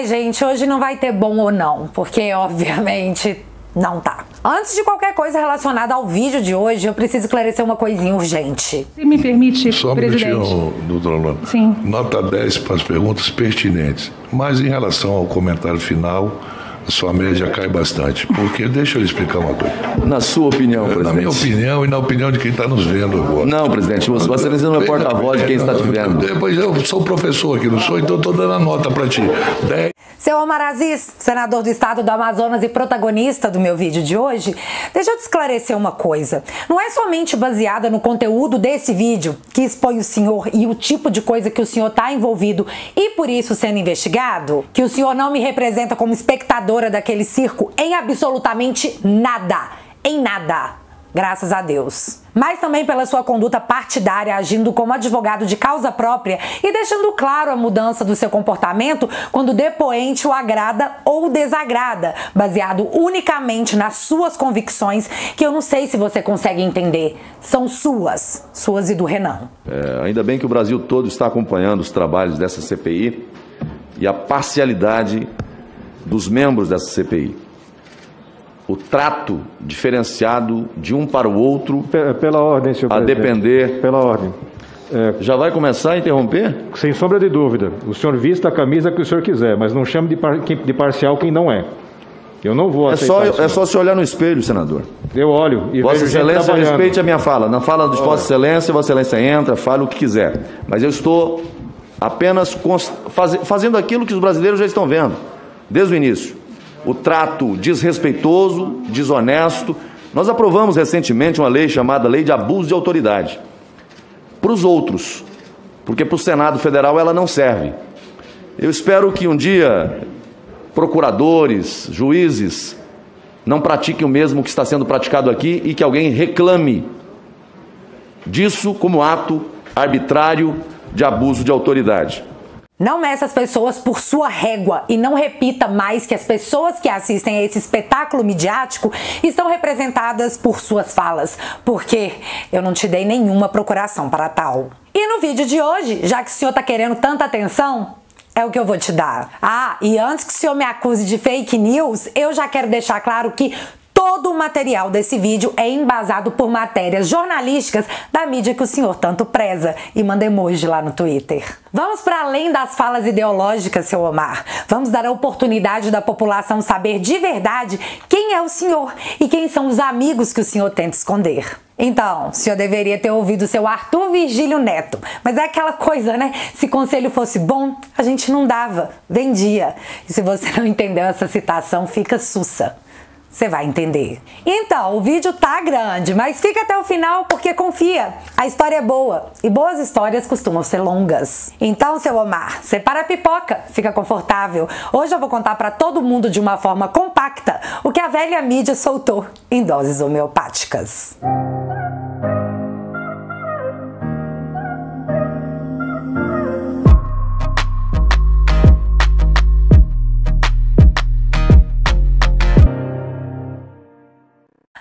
Gente, hoje não vai ter bom ou não, porque obviamente não tá. Antes de qualquer coisa relacionada ao vídeo de hoje, eu preciso esclarecer uma coisinha urgente. Se me permite, só presidente. Só um minutinho, doutora Lula. Sim. Nota 10 para as perguntas pertinentes. Mas em relação ao comentário final, a sua média cai bastante. Porque, deixa eu lhe explicar uma coisa. Na sua opinião, presidente? Na minha opinião e na opinião de quem está nos vendo agora. Não, presidente, você não é porta-voz de quem está te vendo. Depois eu sou professor aqui, não sou? Então estou dando a nota para ti. 10. Seu Omar Aziz, senador do estado do Amazonas e protagonista do meu vídeo de hoje, deixa eu te esclarecer uma coisa. Não é somente baseada no conteúdo desse vídeo que expõe o senhor e o tipo de coisa que o senhor está envolvido e por isso sendo investigado, que o senhor não me representa como espectadora daquele circo em absolutamente nada. Em nada. Graças a Deus. Mas também pela sua conduta partidária, agindo como advogado de causa própria e deixando claro a mudança do seu comportamento quando o depoente o agrada ou desagrada, baseado unicamente nas suas convicções, que eu não sei se você consegue entender. São suas e do Renan. Ainda bem que o Brasil todo está acompanhando os trabalhos dessa CPI e a parcialidade dos membros dessa CPI. O trato diferenciado de um para o outro, pela ordem, senhor presidente. A depender... Pela ordem. Já vai começar a interromper? Sem sombra de dúvida. O senhor vista a camisa que o senhor quiser, mas não chame de parcial quem não é. Eu não vou aceitar. É só se olhar no espelho, senador. Eu olho e Vossa vejo gente Excelência, trabalhando. respeite a minha fala. Na fala de Vossa Excelência entra, fala o que quiser. Mas eu estou apenas fazendo aquilo que os brasileiros já estão vendo, desde o início. O trato desrespeitoso, desonesto. Nós aprovamos recentemente uma lei chamada Lei de Abuso de Autoridade. Para os outros, porque para o Senado Federal ela não serve. Eu espero que um dia procuradores, juízes, não pratiquem o mesmo que está sendo praticado aqui e que alguém reclame disso como ato arbitrário de abuso de autoridade. Não meça as pessoas por sua régua e não repita mais que as pessoas que assistem a esse espetáculo midiático estão representadas por suas falas, porque eu não te dei nenhuma procuração para tal. E no vídeo de hoje, já que o senhor está querendo tanta atenção, é o que eu vou te dar. E antes que o senhor me acuse de fake news, eu já quero deixar claro que todo o material desse vídeo é embasado por matérias jornalísticas da mídia que o senhor tanto preza e manda emoji lá no Twitter. Vamos para além das falas ideológicas, seu Omar. Vamos dar a oportunidade da população saber de verdade quem é o senhor e quem são os amigos que o senhor tenta esconder. Então, o senhor deveria ter ouvido seu Arthur Virgílio Neto. Mas é aquela coisa, né? Se conselho fosse bom, a gente não dava, vendia. E se você não entendeu essa citação, fica sussa. Você vai entender. Então, o vídeo tá grande, mas fica até o final porque confia, a história é boa e boas histórias costumam ser longas. Então, seu Omar, separa a pipoca, fica confortável. Hoje eu vou contar para todo mundo de uma forma compacta o que a velha mídia soltou em doses homeopáticas.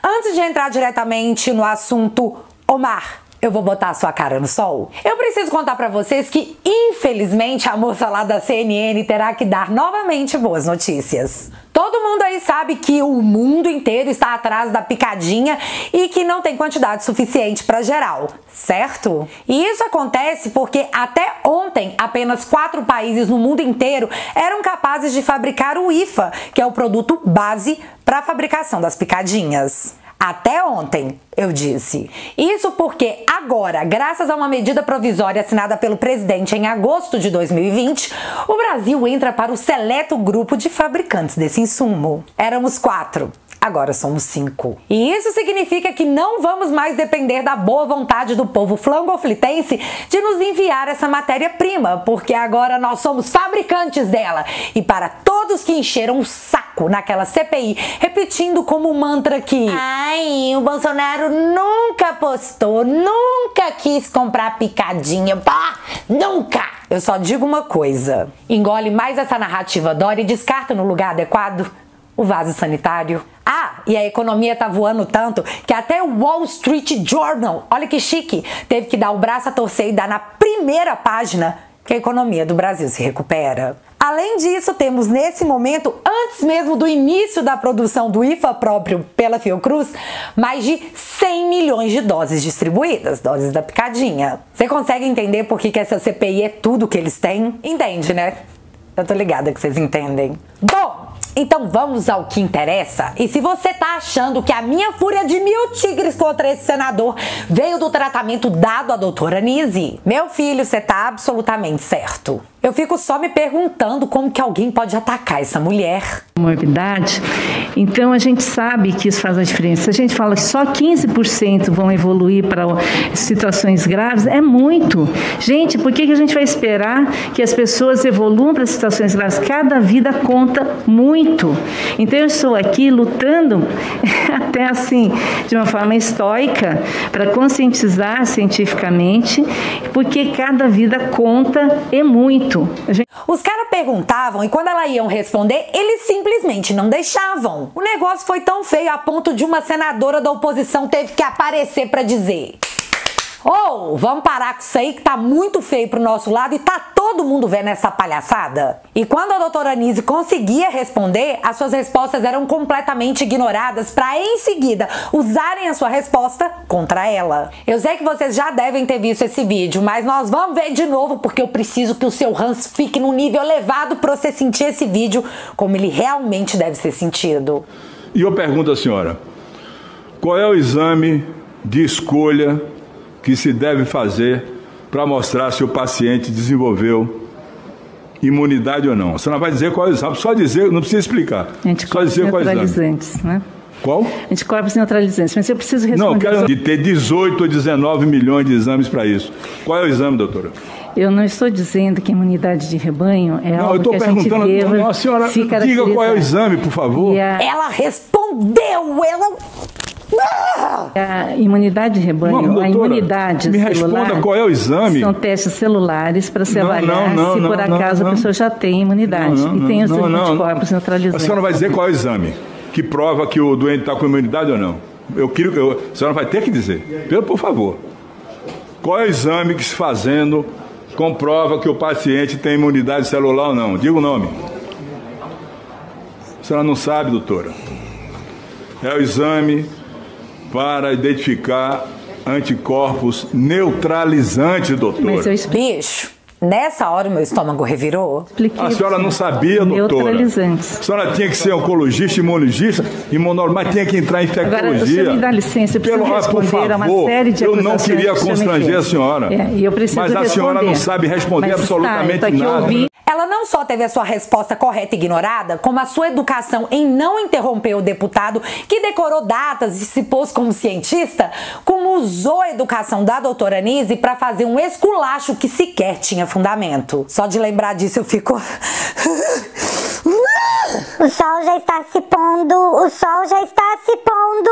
Antes de entrar diretamente no assunto, Omar, eu vou botar a sua cara no sol. Eu preciso contar pra vocês que, infelizmente, a moça lá da CNN terá que dar novamente boas notícias. Todo mundo aí sabe que o mundo inteiro está atrás da picadinha e que não tem quantidade suficiente para geral, certo? E isso acontece porque até ontem apenas 4 países no mundo inteiro eram capazes de fabricar o IFA, que é o produto base para a fabricação das picadinhas. Até ontem, eu disse. Isso porque agora, graças a uma medida provisória assinada pelo presidente em agosto de 2020, o Brasil entra para o seleto grupo de fabricantes desse insumo. Éramos 4. Agora somos 5. E isso significa que não vamos mais depender da boa vontade do povo flangoflitense de nos enviar essa matéria-prima, porque agora nós somos fabricantes dela. E para todos que encheram o saco naquela CPI, repetindo como mantra que o Bolsonaro nunca postou, nunca quis comprar picadinha, nunca! Eu só digo uma coisa, engole mais essa narrativa Dória e descarta no lugar adequado o vaso sanitário. E a economia tá voando tanto que até o Wall Street Journal, olha que chique, teve que dar o braço a torcer e dar na primeira página que a economia do Brasil se recupera. Além disso, temos nesse momento, antes mesmo do início da produção do IFA próprio pela Fiocruz, mais de 100 milhões de doses distribuídas, doses da picadinha. Você consegue entender por que essa CPI é tudo que eles têm? Entende, né? Eu tô ligada que vocês entendem. Bom, então vamos ao que interessa. E se você tá achando que a minha fúria de 1000 tigres contra esse senador veio do tratamento dado à doutora Nise, meu filho, você tá absolutamente certo. Eu fico só me perguntando como que alguém pode atacar essa mulher. Morbidade. Então a gente sabe que isso faz a diferença. Se a gente fala que só 15% vão evoluir para situações graves, é muito. Gente, por que a gente vai esperar que as pessoas evoluam para situações graves? Cada vida conta muito. Então eu estou aqui lutando até assim, de uma forma estoica, para conscientizar cientificamente, porque cada vida conta e muito. Os caras perguntavam e quando elas iam responder, eles simplesmente não deixavam. O negócio foi tão feio a ponto de uma senadora da oposição teve que aparecer para dizer: "Ô, vamos parar com isso aí que tá muito feio pro nosso lado e tá todo mundo vendo essa palhaçada?" E quando a doutora Nise conseguia responder, as suas respostas eram completamente ignoradas para em seguida usarem a sua resposta contra ela. Eu sei que vocês já devem ter visto esse vídeo, mas nós vamos ver de novo porque eu preciso que o seu ranço fique num nível elevado para você sentir esse vídeo como ele realmente deve ser sentido. E eu pergunto à senhora, qual é o exame de escolha que se deve fazer para mostrar se o paciente desenvolveu imunidade ou não? Você não vai dizer qual é o exame, só dizer, não precisa explicar. Só dizer qual é o exame. Neutralizantes, né? Qual? Anticorpos neutralizantes, mas eu preciso responder. Não, quero de ter 18 ou 19 milhões de exames para isso. Qual é o exame, doutora? Eu não estou dizendo que a imunidade de rebanho é não, algo que a gente deva não, a senhora se caracterizar. Diga qual é o exame, por favor. Ela respondeu, A imunidade de rebanho, doutora, a imunidade me celular, responda qual é o exame. São testes celulares para se avaliar se por acaso a pessoa já tem imunidade. E tem os anticorpos neutralizantes. A senhora vai dizer qual é o exame que prova que o doente está com imunidade ou não? A senhora vai ter que dizer. Por favor. Qual é o exame que se fazendo comprova que o paciente tem imunidade celular ou não? Diga o nome. A senhora não sabe, doutora. É o exame para identificar anticorpos neutralizantes, doutora. Mas eu explico. Bicho, nessa hora o meu estômago revirou. A senhora não sabia, doutora? Neutralizantes. A senhora tinha que ser oncologista, imunologista, mas tinha que entrar em infectologia. Agora, o senhor me dá licença, eu preciso responder a uma série de acusações. Eu não queria constranger a senhora. Eu preciso mas a senhora não sabe responder absolutamente nada. Ela não só teve a sua resposta correta ignorada, como a sua educação em não interromper o deputado que decorou datas e se pôs como cientista, como usou a educação da doutora Nise para fazer um esculacho que sequer tinha fundamento. Só de lembrar disso eu fico... O sol já está se pondo, o sol já está se pondo.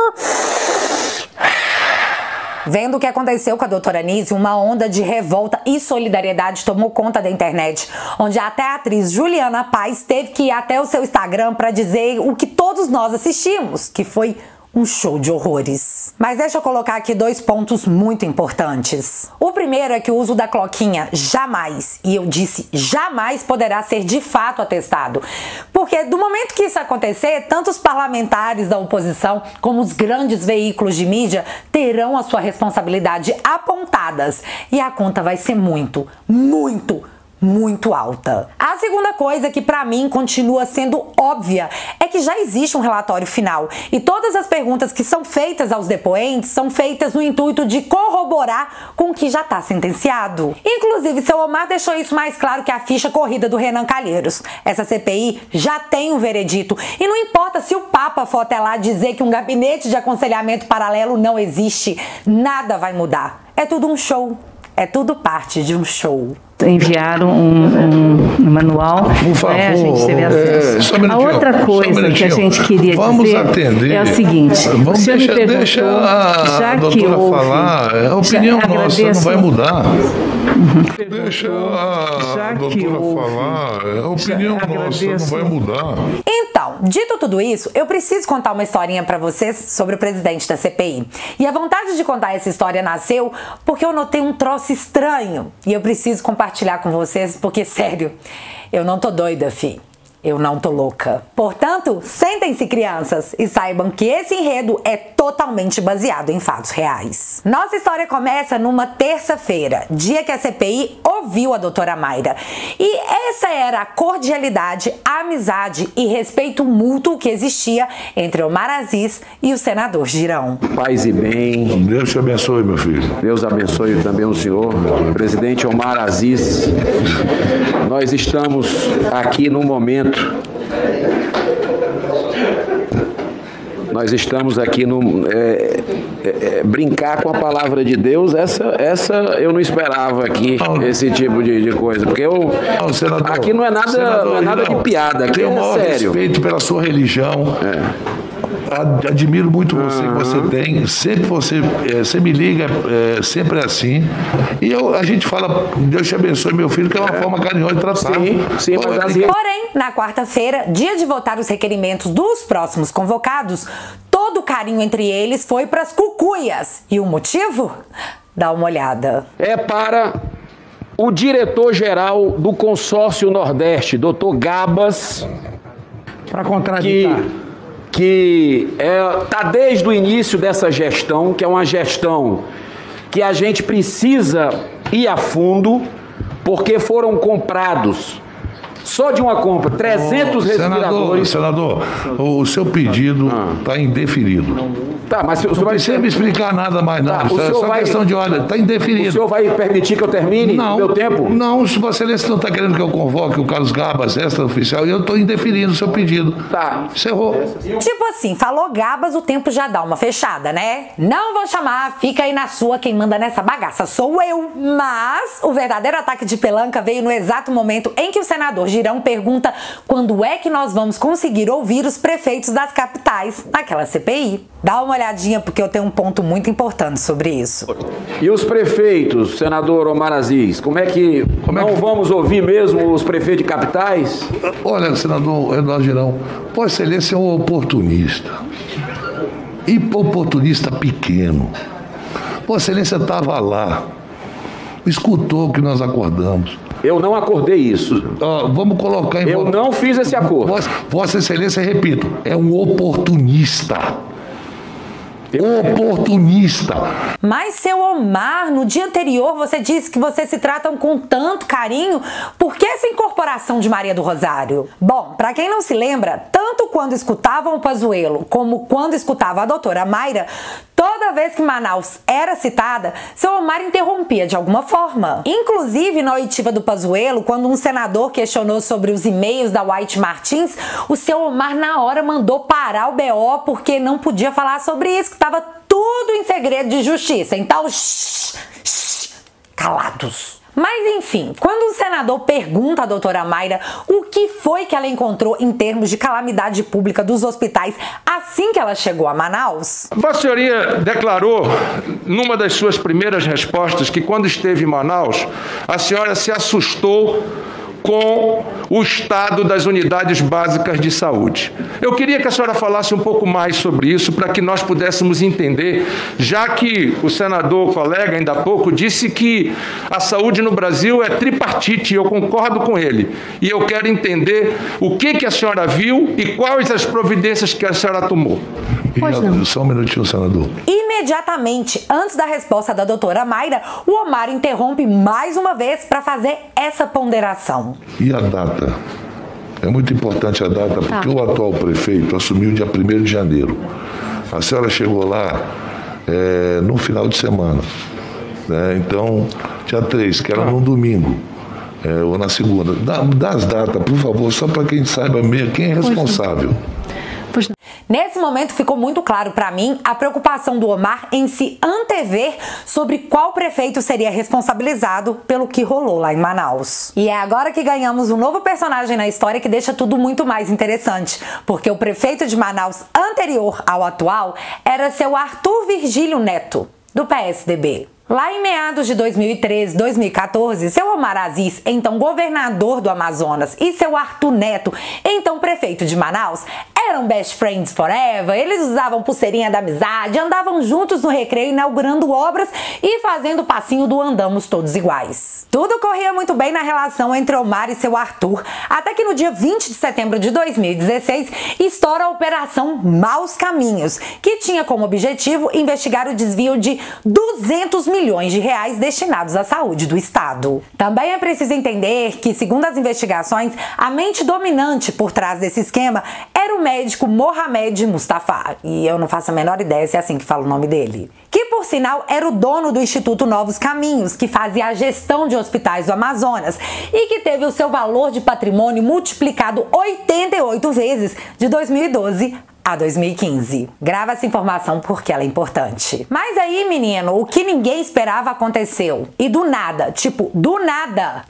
Vendo o que aconteceu com a doutora Nise, uma onda de revolta e solidariedade tomou conta da internet, onde até a atriz Juliana Paz teve que ir até o seu Instagram para dizer o que todos nós assistimos, que foi um show de horrores. Mas deixa eu colocar aqui 2 pontos muito importantes. O primeiro é que o uso da cloquinha jamais, e eu disse jamais, poderá ser de fato atestado. Porque do momento que isso acontecer, tanto os parlamentares da oposição como os grandes veículos de mídia terão a sua responsabilidade apontadas. E a conta vai ser muito alta. A segunda coisa que pra mim continua sendo óbvia é que já existe um relatório final e todas as perguntas que são feitas aos depoentes são feitas no intuito de corroborar com o que já está sentenciado. Inclusive, seu Omar deixou isso mais claro que a ficha corrida do Renan Calheiros. Essa CPI já tem um veredito e não importa se o Papa for até lá dizer que um gabinete de aconselhamento paralelo não existe, nada vai mudar. É tudo um show. É tudo parte de um show. Enviaram um manual, por favor, a gente teve acesso. A outra coisa que a gente queria dizer é o seguinte, o senhor me perguntou, deixa a doutora falar, a opinião nossa não vai mudar. Deixa a doutora falar, a opinião nossa não vai mudar. Então, Então, dito tudo isso, eu preciso contar uma historinha pra vocês sobre o presidente da CPI. E a vontade de contar essa história nasceu porque eu notei um troço estranho e eu preciso compartilhar com vocês porque, sério, eu não tô doida, fi. Eu não tô louca. Portanto, sentem-se, crianças, e saibam que esse enredo é totalmente baseado em fatos reais. Nossa história começa numa terça-feira, dia que a CPI ouviu a doutora Mayra. E essa era a cordialidade, a amizade e respeito mútuo que existia entre Omar Aziz e o senador Girão. Paz e bem. Deus te abençoe, meu filho. Deus abençoe também o senhor, presidente Omar Aziz. Nós estamos aqui no momento. Nós estamos aqui no brincar com a palavra de Deus. Essa eu não esperava aqui, esse tipo de coisa, porque senador, aqui não é nada de piada, aqui é sério. Respeito pela sua religião. Admiro muito você que você tem. Sempre você me liga, sempre é assim. E a gente fala, Deus te abençoe, meu filho, que é uma forma carinhosa de tratar. Sim, mas Porém, na quarta-feira, dia de votar os requerimentos dos próximos convocados, todo o carinho entre eles foi para as cucuias. E o motivo? Dá uma olhada. É para o diretor-geral do Consórcio Nordeste, Dr. Gabas, para contraditar. Que está desde o início dessa gestão, que é uma gestão que a gente precisa ir a fundo, porque foram comprados, só de uma compra, 300 respiradores. Senador, o seu pedido está indeferido. Tá, mas não precisa me explicar nada mais, não. Isso é questão de ordem, está indeferido. O senhor vai permitir que eu termine o meu tempo? Não, se Vossa Excelência não está querendo que eu convoque o Carlos Gabas, extra-oficial, eu estou indeferindo o seu pedido. Tá. Encerrou. Tipo assim, falou Gabas, o tempo já dá uma fechada, né? Não vou chamar, fica aí na sua, quem manda nessa bagaça sou eu. Mas o verdadeiro ataque de pelanca veio no exato momento em que o senador Girão pergunta quando é que nós vamos conseguir ouvir os prefeitos das capitais naquela CPI. Dá uma olhadinha porque eu tenho um ponto muito importante sobre isso. E os prefeitos, senador Omar Aziz, como é que vamos ouvir mesmo os prefeitos de capitais? Olha, senador Eduardo Girão, Vossa Excelência é um oportunista. E oportunista pequeno. Vossa Excelência estava lá, escutou o que nós acordamos. Eu não acordei isso. Vamos colocar em... Eu não fiz esse acordo. Vossa Excelência, repito, é um oportunista. Oportunista. Mas, seu Omar, no dia anterior você disse que vocês se tratam com tanto carinho. Por que essa incorporação de Maria do Rosário? Bom, pra quem não se lembra, tanto quando escutavam o Pazuello como quando escutava a doutora Mayra, toda vez que Manaus era citada, seu Omar interrompia de alguma forma. Inclusive, na oitiva do Pazuello, quando um senador questionou sobre os e-mails da White Martins, o seu Omar na hora mandou parar o BO porque não podia falar sobre isso, que estava tudo em segredo de justiça. Então, calados. Mas enfim, quando o senador pergunta à doutora Mayra o que foi que ela encontrou em termos de calamidade pública dos hospitais assim que ela chegou a Manaus... Vossa Senhoria declarou, numa das suas primeiras respostas, que quando esteve em Manaus, a senhora se assustou com o estado das unidades básicas de saúde. Eu queria que a senhora falasse um pouco mais sobre isso para que nós pudéssemos entender, já que o senador colega, ainda há pouco, disse que a saúde no Brasil é tripartite, e eu concordo com ele. E eu quero entender o que a senhora viu e quais as providências que a senhora tomou. Só um minutinho, senador. Imediatamente, antes da resposta da doutora Mayra, o Omar interrompe mais uma vez para fazer essa ponderação. E a data? É muito importante a data, porque o atual prefeito assumiu dia 1º de janeiro. A senhora chegou lá no final de semana. Né? Então, dia 3, que era num domingo, ou na segunda. Dá as datas, por favor, só para quem saiba mesmo quem é responsável. Nesse momento ficou muito claro para mim a preocupação do Omar em se antever sobre qual prefeito seria responsabilizado pelo que rolou lá em Manaus. E é agora que ganhamos um novo personagem na história que deixa tudo muito mais interessante, porque o prefeito de Manaus anterior ao atual era seu Arthur Virgílio Neto, do PSDB. Lá em meados de 2013, 2014, seu Omar Aziz, então governador do Amazonas, e seu Arthur Neto, então prefeito de Manaus, eram best friends forever. Eles usavam pulseirinha da amizade, andavam juntos no recreio inaugurando obras e fazendo o passinho do andamos todos iguais. Tudo corria muito bem na relação entre Omar e seu Arthur, até que no dia 20 de setembro de 2016 estoura a Operação Maus Caminhos, que tinha como objetivo investigar o desvio de 200 milhões de reais destinados à saúde do estado. Também é preciso entender que, segundo as investigações, a mente dominante por trás desse esquema era o médico Mohamed Mustafa, e eu não faço a menor ideia se é assim que fala o nome dele, que por sinal era o dono do Instituto Novos Caminhos, que fazia a gestão de hospitais do Amazonas e que teve o seu valor de patrimônio multiplicado 88 vezes de 2012 a 2015. Grava essa informação porque ela é importante. Mas aí, menino, o que ninguém esperava aconteceu. E do nada, tipo, do nada.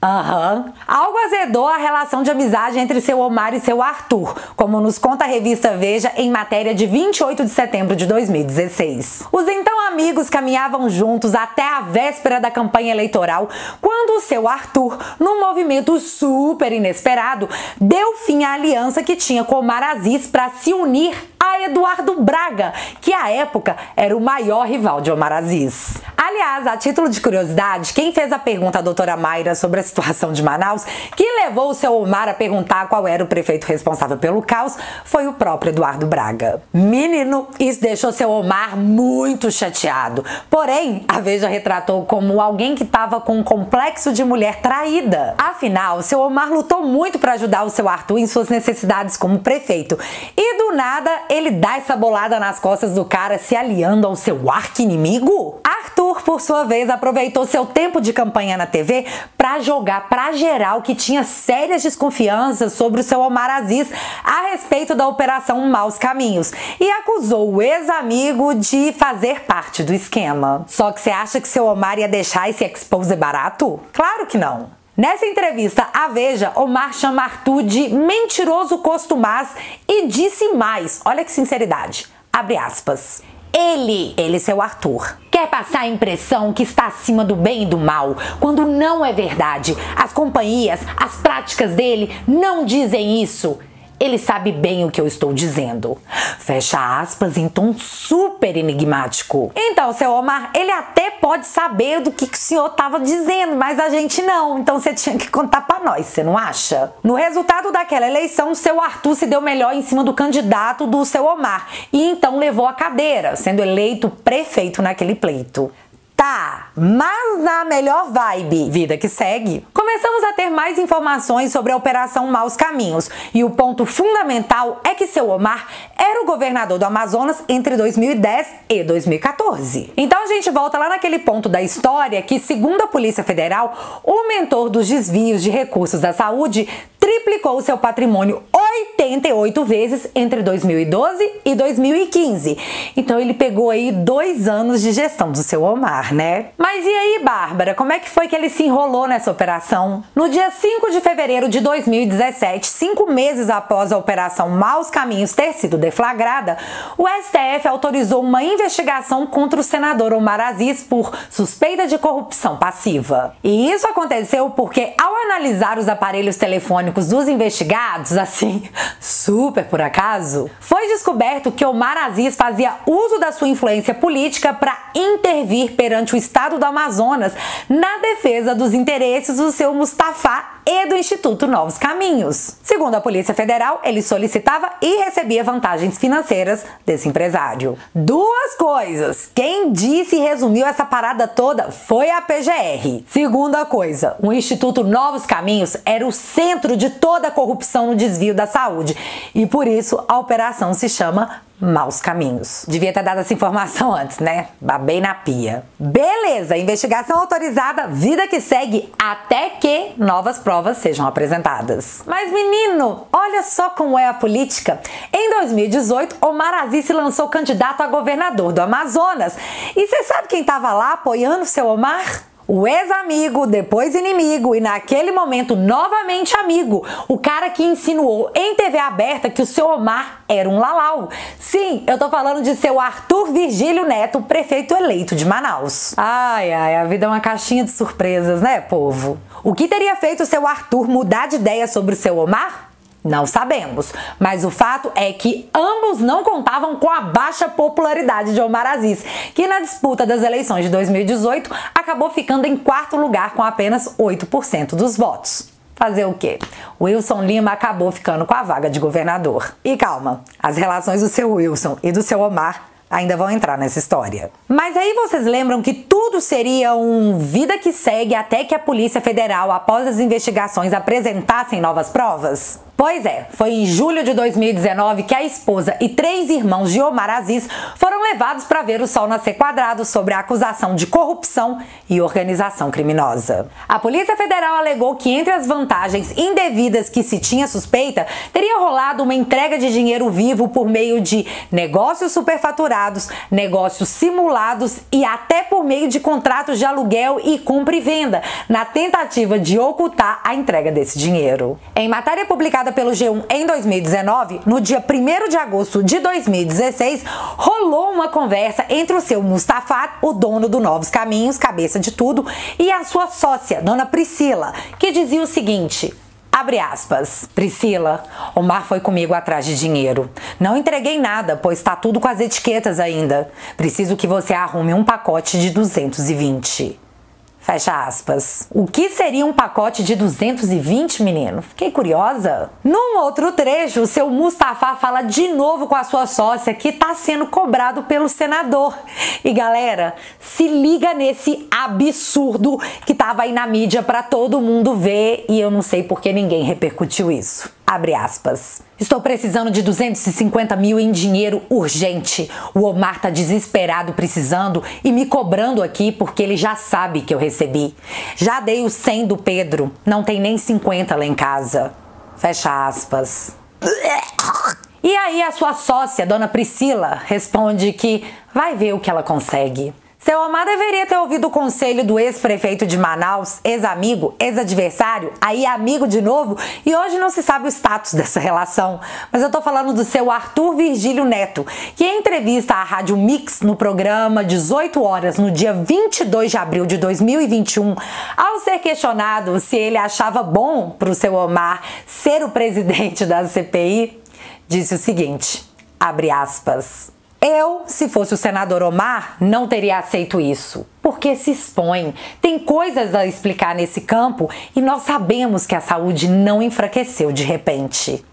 Algo azedou a relação de amizade entre seu Omar e seu Arthur, como nos conta a revista Veja em matéria de 28 de setembro de 2016. Os então amigos caminhavam juntos até a véspera da campanha eleitoral, quando o seu Arthur, num movimento super inesperado, deu fim à aliança que tinha com Omar Aziz para se unir a Eduardo Braga, que à época era o maior rival de Omar Aziz. Aliás, a título de curiosidade, quem fez a pergunta à doutora Mayra sobre a situação de Manaus, que levou o seu Omar a perguntar qual era o prefeito responsável pelo caos, foi o próprio Eduardo Braga. Menino, isso deixou seu Omar muito chateado. Porém, a Veja retratou como alguém que estava com um complexo de mulher traída. Afinal, seu Omar lutou muito para ajudar o seu Arthur em suas necessidades como prefeito. E do nada, ele dá essa bolada nas costas do cara se aliando ao seu arqui-inimigo? Arthur, por sua vez, aproveitou seu tempo de campanha na TV para jogar pra geral que tinha sérias desconfianças sobre o seu Omar Aziz a respeito da Operação Maus Caminhos e acusou o ex-amigo de fazer parte do esquema. Só que você acha que seu Omar ia deixar esse expose barato? Claro que não. Nessa entrevista à Veja, Omar chama Arthur de mentiroso costumaz e disse mais. Olha que sinceridade. Abre aspas. Ele, seu Arthur, quer passar a impressão que está acima do bem e do mal, quando não é verdade. As companhias, as práticas dele não dizem isso. Ele sabe bem o que eu estou dizendo. Fecha aspas em tom super enigmático. Então, seu Omar, ele até pode saber do que o senhor estava dizendo, mas a gente não. Então você tinha que contar pra nós, você não acha? No resultado daquela eleição, seu Arthur se deu melhor em cima do candidato do seu Omar e então levou a cadeira, sendo eleito prefeito naquele pleito. Tá, mas na melhor vibe, vida que segue, começamos a ter mais informações sobre a Operação Maus Caminhos e o ponto fundamental é que seu Omar era o governador do Amazonas entre 2010 e 2014. Então a gente volta lá naquele ponto da história que, segundo a Polícia Federal, o mentor dos desvios de recursos da saúde triplicou seu patrimônio 88 vezes entre 2012 e 2015. Então ele pegou aí 2 anos de gestão do seu Omar, né? Mas e aí, Bárbara, como é que foi que ele se enrolou nessa operação? No dia 5 de fevereiro de 2017, 5 meses após a Operação Maus Caminhos ter sido deflagrada, o STF autorizou uma investigação contra o senador Omar Aziz por suspeita de corrupção passiva. E isso aconteceu porque, ao analisar os aparelhos telefônicos dos investigados, assim, super por acaso, foi descoberto que Omar Aziz fazia uso da sua influência política para intervir perante o estado do Amazonas na defesa dos interesses do seu Mustafa e do Instituto Novos Caminhos. Segundo a Polícia Federal, ele solicitava e recebia vantagens financeiras desse empresário. 2 coisas. Quem disse e resumiu essa parada toda foi a PGR. Segunda coisa, o Instituto Novos Caminhos era o centro de toda a corrupção no desvio da saúde e por isso a operação se chama Maus Caminhos. Devia ter dado essa informação antes, né? Babei na pia. Beleza, investigação autorizada, vida que segue até que novas provas sejam apresentadas. Mas menino, olha só como é a política. Em 2018, Omar Aziz se lançou candidato a governador do Amazonas. E você sabe quem estava lá apoiando seu Omar? O ex-amigo, depois inimigo e naquele momento novamente amigo. O cara que insinuou em TV aberta que o seu Omar era um lalau. Sim, eu tô falando de seu Arthur Virgílio Neto, prefeito eleito de Manaus. Ai, ai, a vida é uma caixinha de surpresas, né, povo? O que teria feito o seu Arthur mudar de ideia sobre o seu Omar? Não sabemos, mas o fato é que ambos não contavam com a baixa popularidade de Omar Aziz, que na disputa das eleições de 2018 acabou ficando em quarto lugar com apenas 8% dos votos. Fazer o quê? Wilson Lima acabou ficando com a vaga de governador. E calma, as relações do seu Wilson e do seu Omar ainda vão entrar nessa história. Mas aí vocês lembram que tudo seria um vida que segue até que a Polícia Federal, após as investigações, apresentassem novas provas? Pois é, foi em julho de 2019 que a esposa e 3 irmãos de Omar Aziz foram levados para ver o sol nascer quadrado sobre a acusação de corrupção e organização criminosa. A Polícia Federal alegou que entre as vantagens indevidas que se tinha suspeita, teria rolado uma entrega de dinheiro vivo por meio de negócios superfaturados, negócios simulados e até por meio de contratos de aluguel e compra e venda, na tentativa de ocultar a entrega desse dinheiro. Em matéria publicada pelo G1 em 2019, no dia 1º de agosto de 2016, rolou uma conversa entre o seu Mustafa, o dono do Novos Caminhos, cabeça de tudo, e a sua sócia, dona Priscila, que dizia o seguinte: abre aspas, Priscila, Omar foi comigo atrás de dinheiro. Não entreguei nada, pois tá tudo com as etiquetas ainda. Preciso que você arrume um pacote de 220. Fecha aspas. O que seria um pacote de 220, menino? Fiquei curiosa. Num outro trecho, o seu Mustafa fala de novo com a sua sócia que tá sendo cobrado pelo senador. E galera, se liga nesse absurdo que tava aí na mídia pra todo mundo ver e eu não sei por que ninguém repercutiu isso. Abre aspas. Estou precisando de 250 mil em dinheiro urgente. O Omar tá desesperado precisando e me cobrando aqui porque ele já sabe que eu recebi. Já dei o 100 do Pedro, não tem nem 50 lá em casa. Fecha aspas. E aí a sua sócia, dona Priscila, responde que vai ver o que ela consegue. Seu Omar deveria ter ouvido o conselho do ex-prefeito de Manaus, ex-amigo, ex-adversário, aí amigo de novo, e hoje não se sabe o status dessa relação. Mas eu tô falando do seu Arthur Virgílio Neto, que em entrevista à Rádio Mix, no programa 18 horas, no dia 22 de abril de 2021, ao ser questionado se ele achava bom pro seu Omar ser o presidente da CPI, disse o seguinte, abre aspas, eu, se fosse o senador Omar, não teria aceito isso, porque se expõe. Tem coisas a explicar nesse campo e nós sabemos que a saúde não enfraqueceu de repente.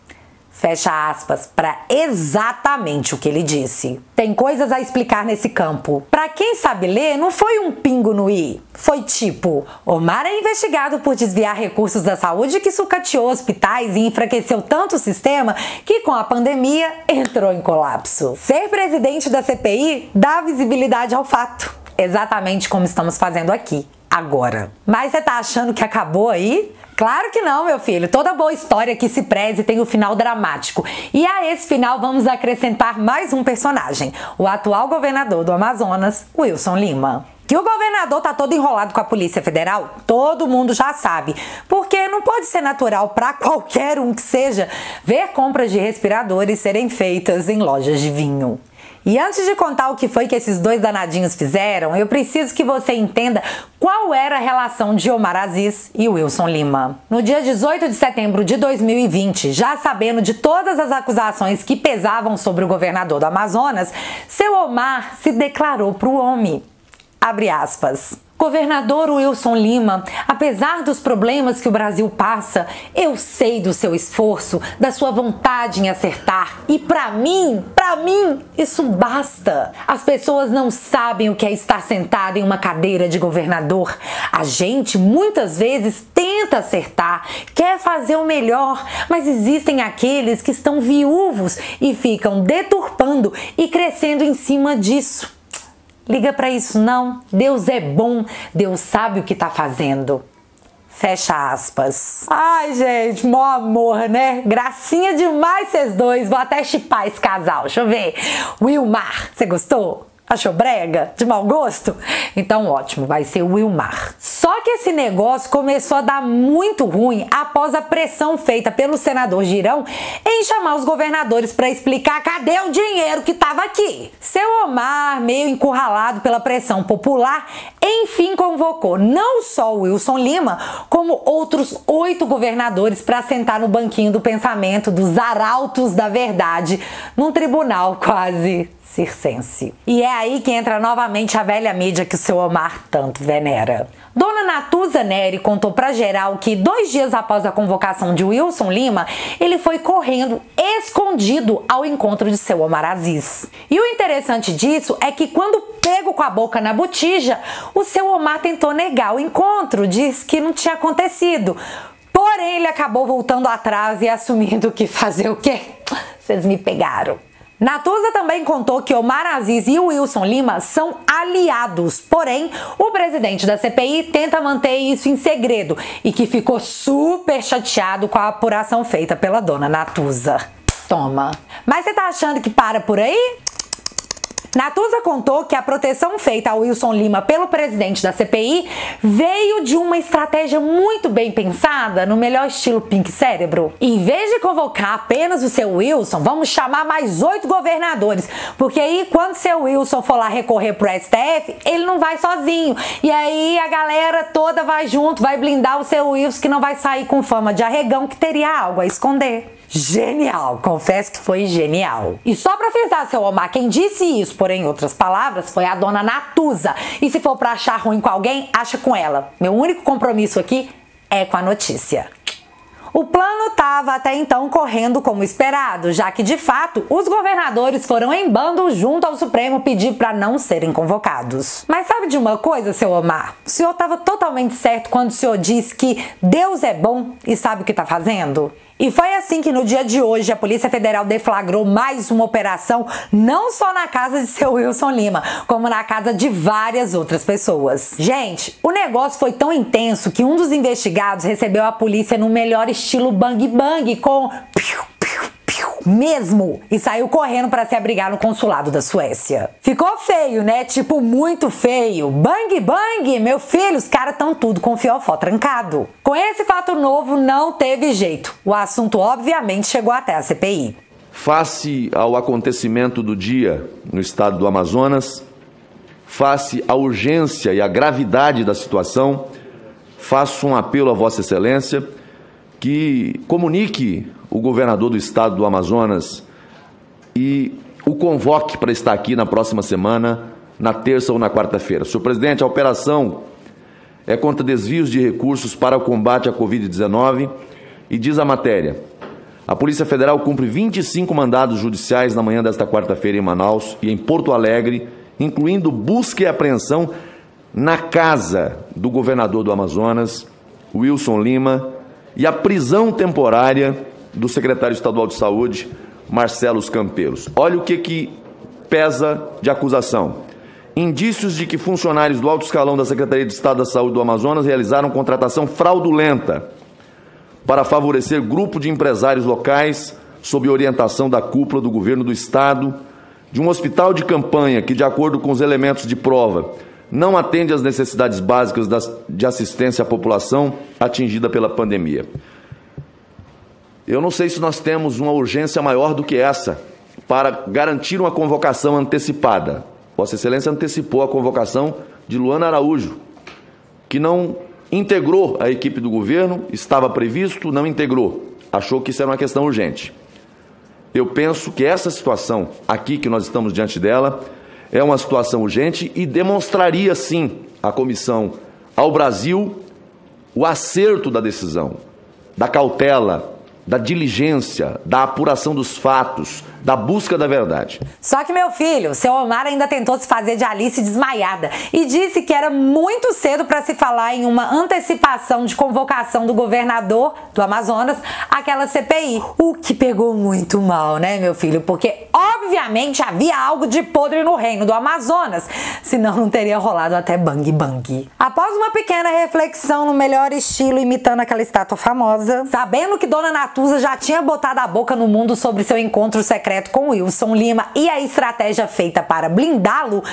Fecha aspas, para exatamente o que ele disse. Tem coisas a explicar nesse campo. Para quem sabe ler, não foi um pingo no i. Foi tipo, Omar é investigado por desviar recursos da saúde que sucateou hospitais e enfraqueceu tanto o sistema que com a pandemia entrou em colapso. Ser presidente da CPI dá visibilidade ao fato. Exatamente como estamos fazendo aqui, agora. Mas você tá achando que acabou aí? Claro que não, meu filho. Toda boa história que se preze tem o final dramático. E a esse final vamos acrescentar mais um personagem, o atual governador do Amazonas, Wilson Lima. Que o governador tá todo enrolado com a Polícia Federal, todo mundo já sabe, porque não pode ser natural para qualquer um que seja ver compras de respiradores serem feitas em lojas de vinho. E antes de contar o que foi que esses dois danadinhos fizeram, eu preciso que você entenda qual era a relação de Omar Aziz e Wilson Lima. No dia 18 de setembro de 2020, já sabendo de todas as acusações que pesavam sobre o governador do Amazonas, seu Omar se declarou para o homem. Abre aspas. Governador Wilson Lima, apesar dos problemas que o Brasil passa, eu sei do seu esforço, da sua vontade em acertar. E pra mim, isso basta. As pessoas não sabem o que é estar sentado em uma cadeira de governador. A gente, muitas vezes, tenta acertar, quer fazer o melhor, mas existem aqueles que estão viúvos e ficam deturpando e crescendo em cima disso. Liga pra isso não, Deus é bom, Deus sabe o que tá fazendo. Fecha aspas. Ai, gente, mó amor, né? Gracinha demais vocês dois, vou até chipar esse casal, deixa eu ver. Wilmar, você gostou? Achou brega? De mau gosto? Então ótimo, vai ser o Wilmar. Só que esse negócio começou a dar muito ruim após a pressão feita pelo senador Girão em chamar os governadores para explicar cadê o dinheiro que estava aqui. Seu Omar, meio encurralado pela pressão popular, enfim convocou não só o Wilson Lima, como outros 8 governadores para sentar no banquinho do pensamento dos arautos da verdade num tribunal quase circense. E é aí que entra novamente a velha mídia que o seu Omar tanto venera. Dona Natuza Neri contou pra geral que 2 dias após a convocação de Wilson Lima, ele foi correndo escondido ao encontro de seu Omar Aziz. E o interessante disso é que quando pego com a boca na botija, o seu Omar tentou negar o encontro, disse que não tinha acontecido. Porém, ele acabou voltando atrás e assumindo que fazer o quê? Vocês me pegaram. Natuza também contou que Omar Aziz e o Wilson Lima são aliados, porém, o presidente da CPI tenta manter isso em segredo e que ficou super chateado com a apuração feita pela dona Natuza. Toma. Mas você tá achando que para por aí? Natuza contou que a proteção feita ao Wilson Lima pelo presidente da CPI veio de uma estratégia muito bem pensada, no melhor estilo Pink Cérebro. Em vez de convocar apenas o seu Wilson, vamos chamar mais 8 governadores, porque aí quando seu Wilson for lá recorrer pro STF, ele não vai sozinho. E aí a galera toda vai junto, vai blindar o seu Wilson, que não vai sair com fama de arregão, que teria algo a esconder. Genial, confesso que foi genial. E só pra frisar, seu Omar, quem disse isso, porém em outras palavras, foi a dona Natuza. E se for pra achar ruim com alguém, acha com ela. Meu único compromisso aqui é com a notícia. O plano estava até então correndo como esperado, já que de fato os governadores foram em bando junto ao Supremo pedir para não serem convocados. Mas sabe de uma coisa, seu Omar? O senhor estava totalmente certo quando o senhor disse que Deus é bom e sabe o que está fazendo? E foi assim que no dia de hoje a Polícia Federal deflagrou mais uma operação não só na casa de seu Wilson Lima, como na casa de várias outras pessoas. Gente, o negócio foi tão intenso que um dos investigados recebeu a polícia no melhor estilo bang bang, com mesmo, e saiu correndo para se abrigar no consulado da Suécia. Ficou feio, né? Tipo, muito feio. Bang bang, meu filho, os caras estão tudo com o fiofó trancado. Com esse fato novo, não teve jeito. O assunto, obviamente, chegou até a CPI. Face ao acontecimento do dia no estado do Amazonas, face à urgência e à gravidade da situação, faço um apelo a Vossa Excelência que comunique o governador do estado do Amazonas e o convoque para estar aqui na próxima semana, na terça ou na quarta-feira. Senhor presidente, a operação é contra desvios de recursos para o combate à Covid-19 e diz a matéria: a Polícia Federal cumpre 25 mandados judiciais na manhã desta quarta-feira em Manaus e em Porto Alegre, incluindo busca e apreensão na casa do governador do Amazonas, Wilson Lima, e a prisão temporária do secretário estadual de Saúde, Marcelo Campeiros. Olha o que pesa de acusação. Indícios de que funcionários do alto escalão da Secretaria de Estado da Saúde do Amazonas realizaram contratação fraudulenta para favorecer grupo de empresários locais sob orientação da cúpula do governo do Estado, de um hospital de campanha que, de acordo com os elementos de prova, não atende às necessidades básicas de assistência à população atingida pela pandemia. Eu não sei se nós temos uma urgência maior do que essa para garantir uma convocação antecipada. Vossa Excelência antecipou a convocação de Luana Araújo, que não integrou a equipe do governo, estava previsto, não integrou, achou que isso era uma questão urgente. Eu penso que essa situação aqui que nós estamos diante dela é uma situação urgente e demonstraria, sim, à comissão, ao Brasil, o acerto da decisão, da cautela, da diligência, da apuração dos fatos, da busca da verdade. Só que, meu filho, seu Omar ainda tentou se fazer de Alice desmaiada e disse que era muito cedo para se falar em uma antecipação de convocação do governador do Amazonas àquela CPI. O que pegou muito mal, né, meu filho? Porque, obviamente, obviamente havia algo de podre no reino do Amazonas, senão não teria rolado até bang bang. Após uma pequena reflexão no melhor estilo imitando aquela estátua famosa, sabendo que Dona Natuza já tinha botado a boca no mundo sobre seu encontro secreto com Wilson Lima e a estratégia feita para blindá-lo,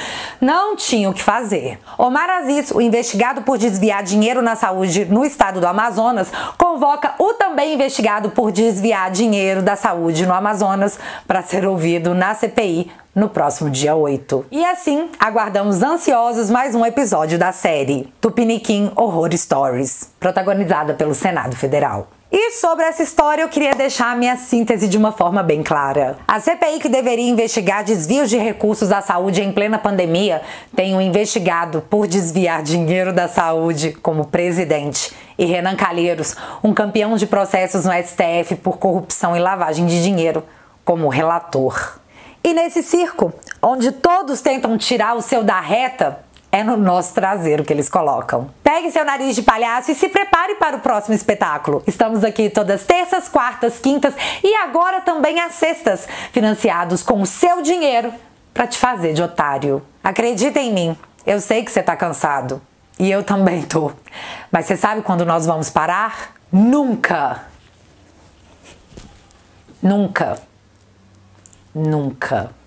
não tinha o que fazer. Omar Aziz, o investigado por desviar dinheiro na saúde no estado do Amazonas, convoca o também investigado por desviar dinheiro da saúde no Amazonas para ser ouvido na CPI no próximo dia 8. E assim, aguardamos ansiosos mais um episódio da série Tupiniquim Horror Stories, protagonizada pelo Senado Federal. E sobre essa história eu queria deixar a minha síntese de uma forma bem clara. A CPI, que deveria investigar desvios de recursos da saúde em plena pandemia, tem um investigado por desviar dinheiro da saúde como presidente, e Renan Calheiros, um campeão de processos no STF por corrupção e lavagem de dinheiro, como relator. E nesse circo, onde todos tentam tirar o seu da reta, é no nosso traseiro que eles colocam. Pegue seu nariz de palhaço e se prepare para o próximo espetáculo. Estamos aqui todas terças, quartas, quintas e agora também às sextas, financiados com o seu dinheiro para te fazer de otário. Acredita em mim, eu sei que você tá cansado. E eu também tô. Mas você sabe quando nós vamos parar? Nunca! Nunca! Nunca!